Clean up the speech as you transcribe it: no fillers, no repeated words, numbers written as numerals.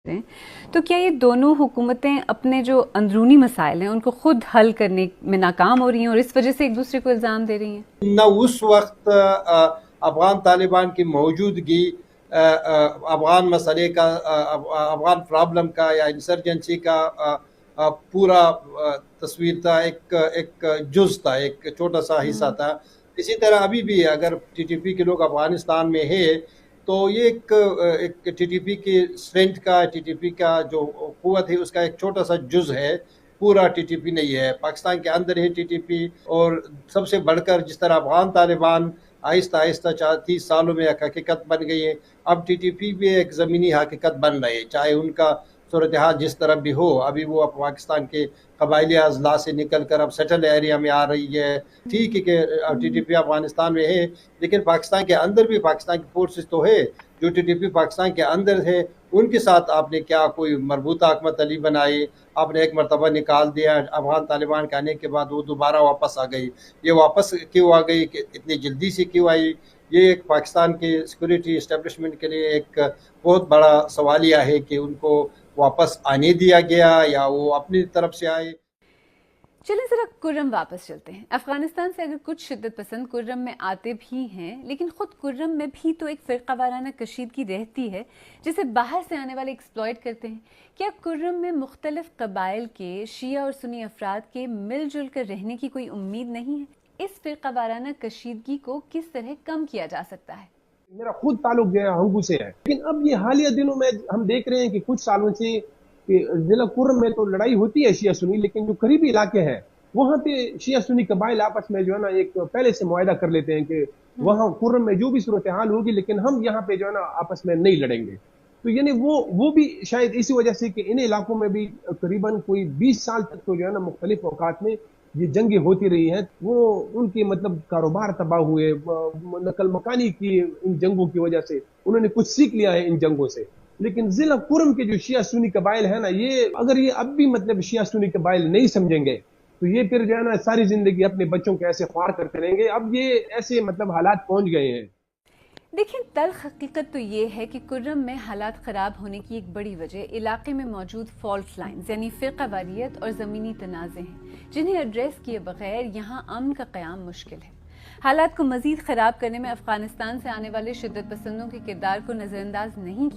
ہیں تو کیا یہ دونوں حکومتیں اپنے جو اندرونی مسائل ہیں ان کو خود حل کرنے میں ناکام ہو رہی ہیں اور اس وجہ سے ایک دوسرے کو الزام دے رہی ہیں؟ نہ اس وقت افغان طالبان کی موجودگی افغان مسئلے کا، افغان پرابلم کا یا انسرجنسی کا پورا تصویر تھا، ایک جز تھا، ایک چھوٹا سا حصہ تھا۔ اسی طرح ابھی بھی اگر ٹی ٹی پی کے لوگ افغانستان میں ہے تو یہ ایک ٹی ٹی پی کی اسٹرینتھ کا، ٹی ٹی پی کا جو قوت ہے اس کا ایک چھوٹا سا جز ہے، پورا ٹی ٹی پی نہیں ہے۔ پاکستان کے اندر ہے ٹی ٹی پی، اور سب سے بڑھ کر جس طرح افغان طالبان آہستہ آہستہ 30 سالوں میں ایک حقیقت بن گئی ہے، اب ٹی ٹی پی بھی ایک زمینی حقیقت بن رہی ہے، چاہے ان کا صورتحال جس طرح بھی ہو۔ ابھی وہ پاکستان کے قبائلی اضلاع سے نکل کر اب سیٹل ایریا میں آ رہی ہے۔ ٹھیک ہے کہ ٹی ٹی پی افغانستان میں ہے، لیکن پاکستان کے اندر بھی پاکستان کی فورسز تو ہے۔ جو ٹی ٹی پی پاکستان کے اندر ہے ان کے ساتھ آپ نے کیا کوئی مربوطہ حکمت علی بنائی؟ آپ نے ایک مرتبہ نکال دیا، افغان طالبان کے آنے کے بعد وہ دوبارہ واپس آ گئی۔ یہ واپس کیوں آ گئی، کہ اتنی جلدی سے کیوں آئی؟ یہ ایک پاکستان کے سیکورٹی اسٹیبلشمنٹ کے لیے ایک بہت بڑا سوالیہ ہے کہ ان کو واپس آنے دیا گیا یا وہ اپنی طرف سے آئے۔ چلیں ذرا کرم واپس چلتے ہیں۔ افغانستان سے اگر کچھ شدت پسند کرم میں آتے بھی ہیں، لیکن خود کرم میں بھی تو ایک فرقہ وارانہ کشیدگی رہتی ہے جسے باہر سے آنے والے ایکسپلائٹ کرتے ہیں۔ کیا کرم میں مختلف قبائل کے شیعہ اور سنی افراد کے مل جل کر رہنے کی کوئی امید نہیں ہے؟ اس فرقہ وارانہ کشیدگی کو کس طرح کم کیا جا سکتا ہے؟ میرا خود تعلق جو ہے ہنگو سے ہے، لیکن اب یہ حالیہ دنوں میں ہم دیکھ رہے ہیں کہ کچھ سالوں سے ضلع کرم میں تو لڑائی ہوتی ہے شیعہ سنی، لیکن جو قریبی علاقے ہیں وہاں پہ شیعہ سنی قبائل آپس میں جو ہے نا ایک پہلے سے معاہدہ کر لیتے ہیں کہ وہاں کرم میں جو بھی صورتحال ہوگی لیکن ہم یہاں پہ جو ہے نا آپس میں نہیں لڑیں گے۔ تو یعنی وہ بھی شاید اسی وجہ سے کہ ان علاقوں میں بھی تقریباً کوئی 20 سال تک تو جو ہے نا مختلف اوقات میں یہ جنگیں ہوتی رہی ہیں، وہ ان کے مطلب کاروبار تباہ ہوئے، نقل مکانی کی ان جنگوں کی وجہ سے انہوں نے کچھ سیکھ لیا ہے ان جنگوں سے۔ لیکن ضلع کرم کے جو شیعہ سنی قبائل ہیں نا، یہ اگر یہ اب بھی مطلب شیعہ سنی قبائل نہیں سمجھیں گے تو یہ پھر جو ہے نا ساری زندگی اپنے بچوں کے ایسے خوار کرتے رہیں گے۔ اب یہ ایسے مطلب حالات پہنچ گئے ہیں۔ دیکھیں، تلخ حقیقت تو یہ ہے کہ کرم میں حالات خراب ہونے کی ایک بڑی وجہ علاقے میں موجود فالٹ لائنز یعنی فرقہ واریت اور زمینی تنازع ہیں، جنہیں ایڈریس کیے بغیر یہاں امن کا قیام مشکل ہے۔ حالات کو مزید خراب کرنے میں افغانستان سے آنے والے شدت پسندوں کے کردار کو نظر انداز نہیں کیا